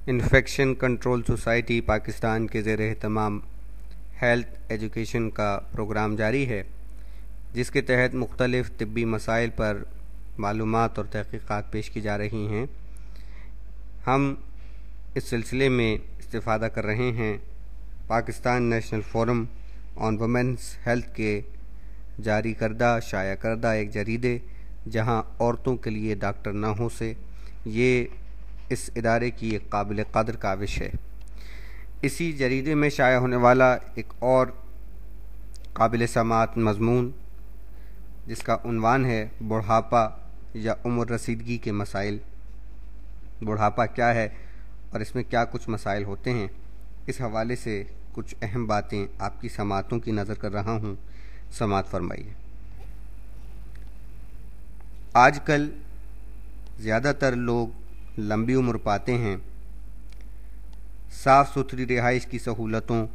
Infection control society Pakistan کے زیر اہتمام ہیلتھ ایجوکیشن کا پروگرام جاری ہے، جس کے تحت مختلف طبی مسائل پر معلومات اور تحقیقات پیش کی جا رہی ہیں۔ ہم اس سلسلے میں استفادہ کر رہے ہیں پاکستان نیشنل فورم آن وومنس ہیلتھ کے جاری کردہ شائع کردہ ایک جریدے جہاں عورتوں کے لیے ڈاکٹر نہ ہو سے، یہ اس ادارے کی ایک قابل قدر کاوش ہے۔ اسی جریدے میں شائع ہونے والا ایک اور قابل سماعت مضمون جس کا عنوان ہے بڑھاپا یا عمر رسیدگی کے مسائل۔ بڑھاپا کیا ہے اور اس میں کیا کچھ مسائل ہوتے ہیں، اس حوالے سے کچھ اہم باتیں آپ کی سماعتوں کی نظر کر رہا ہوں، سماعت فرمائیے۔ آج کل زیادہ تر لوگ لمبی عمر پاتے ہیں۔ صاف ستھری رہائش کی سہولتوں،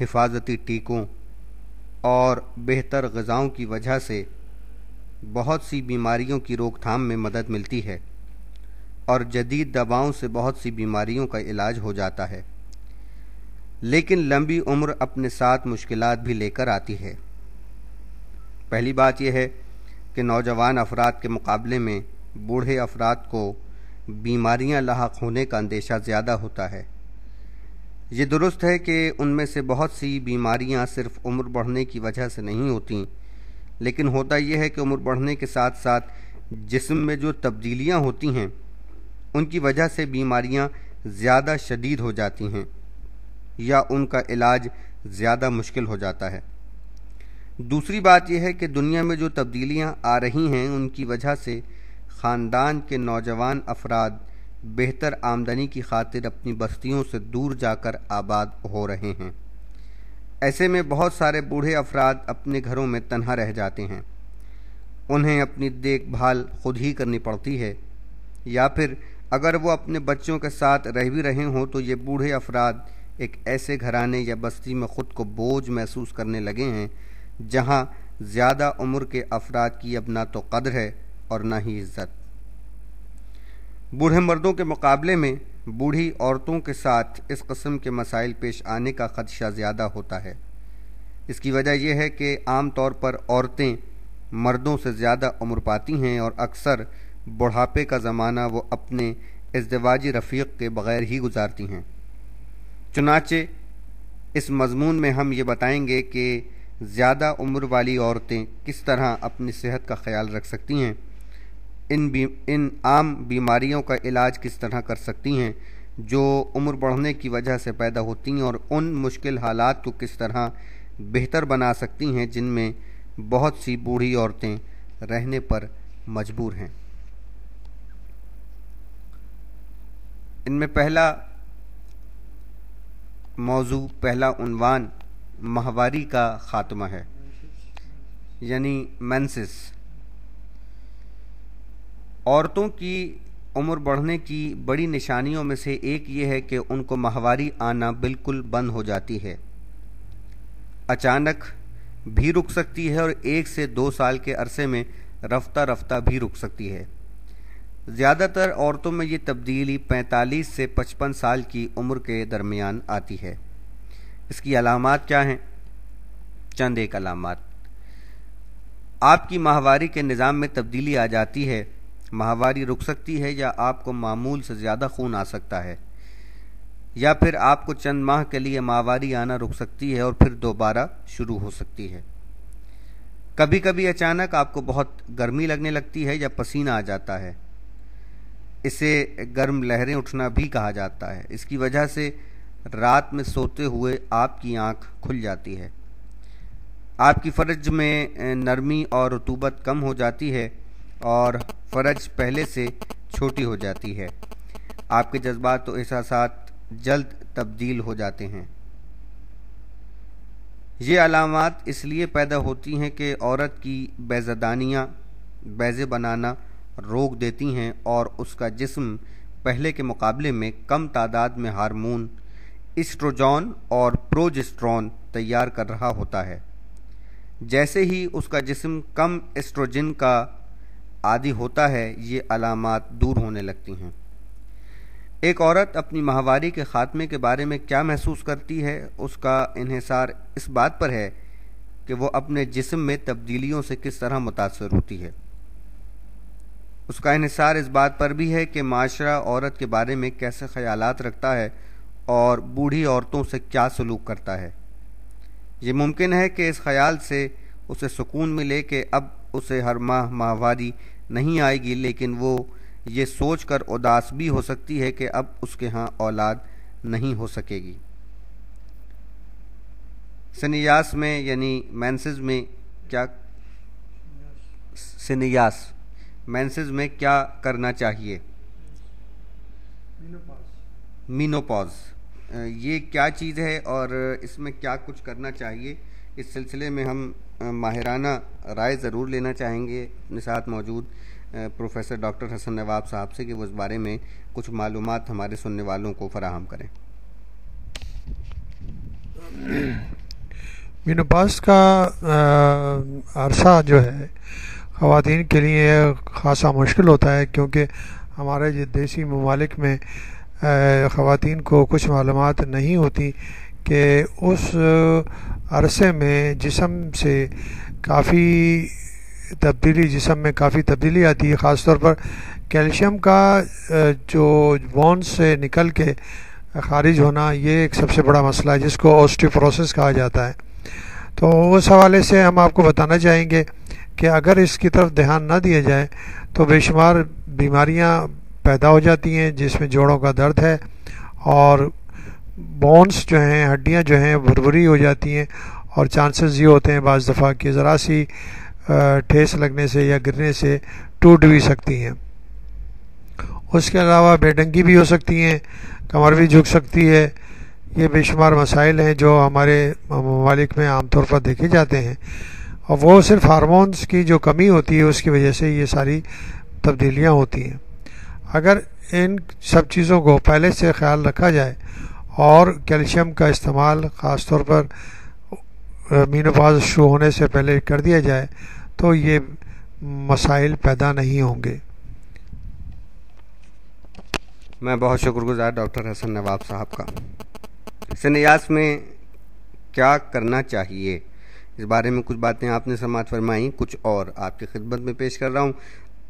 حفاظتی ٹیکوں اور بہتر غذاؤں کی وجہ سے بہت سی بیماریوں کی روک تھام میں مدد ملتی ہے اور جدید دواؤں سے بہت سی بیماریوں کا علاج ہو جاتا ہے، لیکن لمبی عمر اپنے ساتھ مشکلات بھی لے کر آتی ہے۔ پہلی بات یہ ہے کہ نوجوان افراد کے مقابلے میں بوڑھے افراد کو بیماریاں لاحق ہونے کا اندیشہ زیادہ ہوتا ہے۔ یہ درست ہے کہ ان میں سے بہت سی بیماریاں صرف عمر بڑھنے کی وجہ سے نہیں ہوتیں، لیکن ہوتا یہ ہے کہ عمر بڑھنے کے ساتھ ساتھ جسم میں جو تبدیلیاں ہوتی ہیں ان کی وجہ سے بیماریاں زیادہ شدید ہو جاتی ہیں یا ان کا علاج زیادہ مشکل ہو جاتا ہے۔ دوسری بات یہ ہے کہ دنیا میں جو تبدیلیاں آ رہی ہیں ان کی وجہ سے خاندان کے نوجوان افراد بہتر آمدنی کی خاطر اپنی بستیوں سے دور جا کر آباد ہو رہے ہیں۔ ایسے میں بہت سارے بوڑھے افراد اپنے گھروں میں تنہا رہ جاتے ہیں۔ انہیں اپنی دیکھ بھال خود ہی کرنی پڑتی ہے، یا پھر اگر وہ اپنے بچوں کے ساتھ رہ بھی رہے ہوں تو یہ بوڑھے افراد ایک ایسے گھرانے یا بستی میں خود کو بوجھ محسوس کرنے لگے ہیں جہاں زیادہ عمر کے افراد کی اب نہ تو قدر ہے اور نہ ہی عزت۔ بوڑھے مردوں کے مقابلے میں بوڑھی عورتوں کے ساتھ اس قسم کے مسائل پیش آنے کا خدشہ زیادہ ہوتا ہے۔ اس کی وجہ یہ ہے کہ عام طور پر عورتیں مردوں سے زیادہ عمر پاتی ہیں اور اکثر بڑھاپے کا زمانہ وہ اپنے ازدواجی رفیق کے بغیر ہی گزارتی ہیں۔ چنانچہ اس مضمون میں ہم یہ بتائیں گے کہ زیادہ عمر والی عورتیں کس طرح اپنی صحت کا خیال رکھ سکتی ہیں، ان عام بیماریوں کا علاج کس طرح کر سکتی ہیں جو عمر بڑھنے کی وجہ سے پیدا ہوتی ہیں، اور ان مشکل حالات کو کس طرح بہتر بنا سکتی ہیں جن میں بہت سی بوڑھی عورتیں رہنے پر مجبور ہیں۔ ان میں پہلا موضوع، پہلا عنوان ماہواری کا خاتمہ ہے، یعنی مینسس۔ عورتوں کی عمر بڑھنے کی بڑی نشانیوں میں سے ایک یہ ہے کہ ان کو ماہواری آنا بالکل بند ہو جاتی ہے۔ اچانک بھی رک سکتی ہے اور 1 سے 2 سال کے عرصے میں رفتہ رفتہ بھی رک سکتی ہے۔ زیادہ تر عورتوں میں یہ تبدیلی 45 سے 55 سال کی عمر کے درمیان آتی ہے۔ اس کی علامات کیا ہیں؟ چند ایک علامات۔ آپ کی ماہواری کے نظام میں تبدیلی آ جاتی ہے، ماہواری رک سکتی ہے یا آپ کو معمول سے زیادہ خون آ سکتا ہے، یا پھر آپ کو چند ماہ کے لیے ماہواری آنا رک سکتی ہے اور پھر دوبارہ شروع ہو سکتی ہے۔ کبھی کبھی اچانک آپ کو بہت گرمی لگنے لگتی ہے یا پسینہ آ جاتا ہے۔ اسے گرم لہریں اٹھنا بھی کہا جاتا ہے۔ اس کی وجہ سے رات میں سوتے ہوئے آپ کی آنکھ کھل جاتی ہے۔ آپ کی فرج میں نرمی اور رطوبت کم ہو جاتی ہے اور فرج پہلے سے چھوٹی ہو جاتی ہے۔ آپ کے جذبات و احساسات جلد تبدیل ہو جاتے ہیں۔ یہ علامات اس لیے پیدا ہوتی ہیں کہ عورت کی بیضادانیاں بیضے بنانا روک دیتی ہیں اور اس کا جسم پہلے کے مقابلے میں کم تعداد میں ہارمون ایسٹروجن اور پروجسٹرون تیار کر رہا ہوتا ہے۔ جیسے ہی اس کا جسم کم ایسٹروجن کا عادی ہوتا ہے، یہ علامات دور ہونے لگتی ہیں۔ ایک عورت اپنی ماہواری کے خاتمے کے بارے میں کیا محسوس کرتی ہے، اس کا انحصار اس بات پر ہے کہ وہ اپنے جسم میں تبدیلیوں سے کس طرح متاثر ہوتی ہے۔ اس کا انحصار اس بات پر بھی ہے کہ معاشرہ عورت کے بارے میں کیسے خیالات رکھتا ہے اور بوڑھی عورتوں سے کیا سلوک کرتا ہے۔ یہ ممکن ہے کہ اس خیال سے اسے سکون ملے کہ اب اسے ہر ماہ ماہواری نہیں آئے گی، لیکن وہ یہ سوچ کر اداس بھی ہو سکتی ہے کہ اب اس کے ہاں اولاد نہیں ہو سکے گی۔ سنیاس میں یعنی مینسز میں کیا مینسز میں کیا کرنا چاہیے؟ مینوپاز یہ کیا چیز ہے اور اس میں کیا کچھ کرنا چاہیے، اس سلسلے میں ہم ماہرانہ رائے ضرور لینا چاہیں گے اپنے ساتھ موجود پروفیسر ڈاکٹر حسن نواب صاحب سے کہ وہ اس بارے میں کچھ معلومات ہمارے سننے والوں کو فراہم کریں۔ مینوپاز کا عرصہ جو ہے خواتین کے لیے خاصا مشکل ہوتا ہے، کیونکہ ہمارے دیسی ممالک میں خواتین کو کچھ معلومات نہیں ہوتی کہ اس عرصے میں جسم میں کافی تبدیلی آتی ہے۔ خاص طور پر کیلشیم کا جو بونز سے نکل کے خارج ہونا، یہ ایک سب سے بڑا مسئلہ ہے جس کو اوسٹیوپروسس کہا جاتا ہے۔ تو اس حوالے سے ہم آپ کو بتانا چاہیں گے کہ اگر اس کی طرف دھیان نہ دیا جائے تو بے شمار بیماریاں پیدا ہو جاتی ہیں، جس میں جوڑوں کا درد ہے اور بونز جو ہیں، ہڈیاں جو ہیں بھربھری ہو جاتی ہیں، اور چانسز یہ ہوتے ہیں بعض دفعہ کہ ذرا سی ٹھیس لگنے سے یا گرنے سے ٹوٹ بھی سکتی ہیں۔ اس کے علاوہ بے ڈنگی بھی ہو سکتی ہیں، کمر بھی جھک سکتی ہے۔ یہ بے شمار مسائل ہیں جو ہمارے ممالک میں عام طور پر دیکھے جاتے ہیں، اور وہ صرف ہارمونز کی جو کمی ہوتی ہے اس کی وجہ سے یہ ساری تبدیلیاں ہوتی ہیں۔ اگر ان سب چیزوں کو پہلے سے خیال رکھا جائے اور کیلشیم کا استعمال خاص طور پر مینوپاز شروع ہونے سے پہلے کر دیا جائے تو یہ مسائل پیدا نہیں ہوں گے۔ میں بہت شکر گزار ڈاکٹر حسن نواب صاحب کا۔ سنیاس میں کیا کرنا چاہیے، اس بارے میں کچھ باتیں آپ نے سماعت فرمائیں، کچھ اور آپ کی خدمت میں پیش کر رہا ہوں۔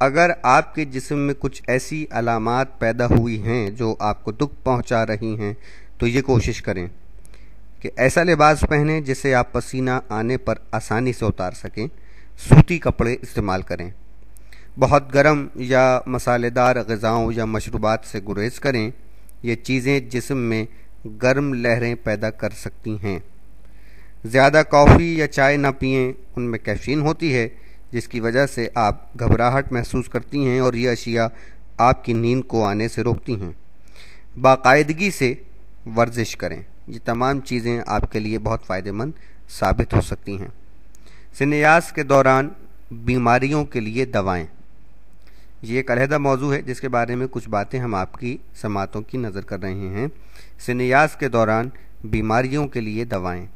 اگر آپ کے جسم میں کچھ ایسی علامات پیدا ہوئی ہیں جو آپ کو دکھ پہنچا رہی ہیں تو یہ کوشش کریں کہ ایسا لباس پہنیں جسے آپ پسینہ آنے پر آسانی سے اتار سکیں۔ سوتی کپڑے استعمال کریں۔ بہت گرم یا مسالے دار غذاؤں یا مشروبات سے گریز کریں، یہ چیزیں جسم میں گرم لہریں پیدا کر سکتی ہیں۔ زیادہ کافی یا چائے نہ پئیں، ان میں کیفین ہوتی ہے جس کی وجہ سے آپ گھبراہٹ محسوس کرتی ہیں اور یہ اشیاء آپ کی نیند کو آنے سے روکتی ہیں۔ باقاعدگی سے ورزش کریں، یہ تمام چیزیں آپ کے لیے بہت فائدہ مند ثابت ہو سکتی ہیں۔ سنیاس کے دوران بیماریوں کے لیے دوائیں، یہ ایک علیحدہ موضوع ہے جس کے بارے میں کچھ باتیں ہم آپ کی سماعتوں کی نظر کر رہے ہیں۔ سنیاس کے دوران بیماریوں کے لیے دوائیں۔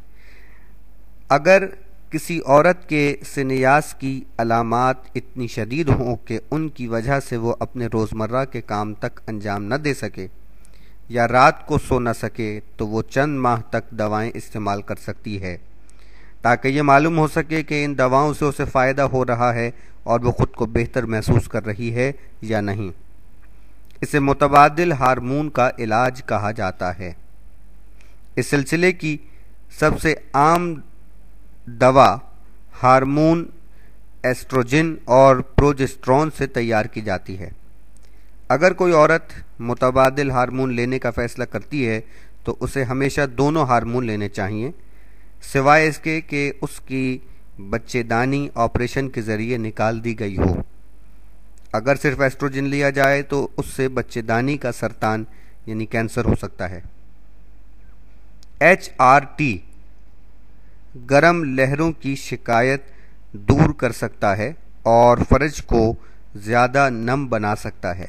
اگر کسی عورت کے سنیاس کی علامات اتنی شدید ہوں کہ ان کی وجہ سے وہ اپنے روزمرہ کے کام تک انجام نہ دے سکے یا رات کو سو نہ سکے تو وہ چند ماہ تک دوائیں استعمال کر سکتی ہے تاکہ یہ معلوم ہو سکے کہ ان دواؤں سے اسے فائدہ ہو رہا ہے اور وہ خود کو بہتر محسوس کر رہی ہے یا نہیں۔ اسے متبادل ہارمون کا علاج کہا جاتا ہے۔ اس سلسلے کی سب سے عام دوا ہارمون ایسٹروجن اور پروجسٹرون سے تیار کی جاتی ہے۔ اگر کوئی عورت متبادل ہارمون لینے کا فیصلہ کرتی ہے تو اسے ہمیشہ دونوں ہارمون لینے چاہیے، سوائے اس کے کہ اس کی بچے دانی آپریشن کے ذریعے نکال دی گئی ہو۔ اگر صرف ایسٹروجن لیا جائے تو اس سے بچے دانی کا سرطان یعنی کینسر ہو سکتا ہے۔ HRT گرم لہروں کی شکایت دور کر سکتا ہے اور فرج کو زیادہ نم بنا سکتا ہے۔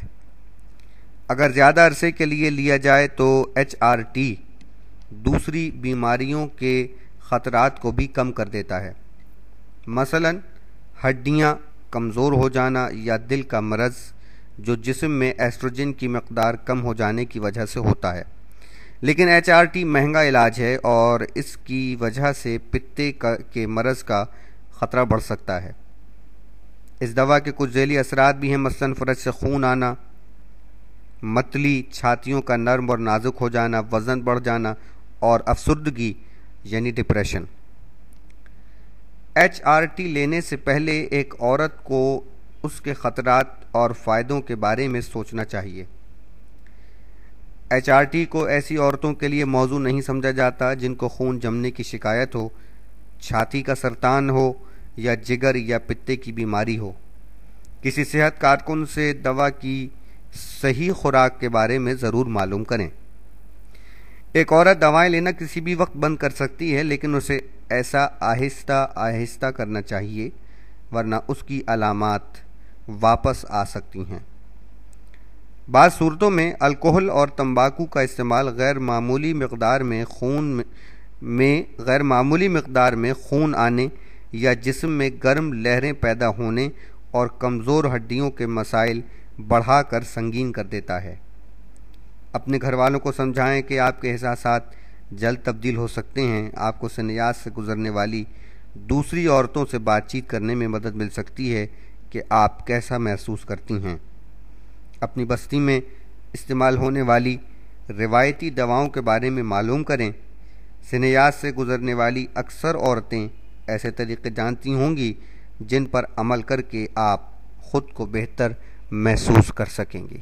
اگر زیادہ عرصے کے لیے لیا جائے تو HRT دوسری بیماریوں کے خطرات کو بھی کم کر دیتا ہے، مثلا ہڈیاں کمزور ہو جانا یا دل کا مرض جو جسم میں ایسٹروجن کی مقدار کم ہو جانے کی وجہ سے ہوتا ہے، لیکن HRT مہنگا علاج ہے اور اس کی وجہ سے پتے کے مرض کا خطرہ بڑھ سکتا ہے۔ اس دوا کے کچھ ذیلی اثرات بھی ہیں، مثلاً فرج سے خون آنا، متلی، چھاتیوں کا نرم اور نازک ہو جانا، وزن بڑھ جانا اور افسردگی یعنی ڈپریشن۔ HRT لینے سے پہلے ایک عورت کو اس کے خطرات اور فائدوں کے بارے میں سوچنا چاہیے۔ HRT کو ایسی عورتوں کے لیے موضوع نہیں سمجھا جاتا جن کو خون جمنے کی شکایت ہو، چھاتی کا سرطان ہو یا جگر یا پتے کی بیماری ہو۔ کسی صحت کارکن سے دوا کی صحیح خوراک کے بارے میں ضرور معلوم کریں۔ ایک عورت دوائیں لینا کسی بھی وقت بند کر سکتی ہے، لیکن اسے ایسا آہستہ آہستہ کرنا چاہیے، ورنہ اس کی علامات واپس آ سکتی ہیں۔ بعض صورتوں میں الکحل اور تمباکو کا استعمال غیر معمولی مقدار میں خون آنے یا جسم میں گرم لہریں پیدا ہونے اور کمزور ہڈیوں کے مسائل بڑھا کر سنگین کر دیتا ہے۔ اپنے گھر والوں کو سمجھائیں کہ آپ کے احساسات جلد تبدیل ہو سکتے ہیں۔ آپ کو سنیاس سے گزرنے والی دوسری عورتوں سے بات چیت کرنے میں مدد مل سکتی ہے کہ آپ کیسا محسوس کرتی ہیں۔ اپنی بستی میں استعمال ہونے والی روایتی دواؤں کے بارے میں معلوم کریں۔ سنیاس سے گزرنے والی اکثر عورتیں ایسے طریقے جانتی ہوں گی جن پر عمل کر کے آپ خود کو بہتر محسوس کر سکیں گی۔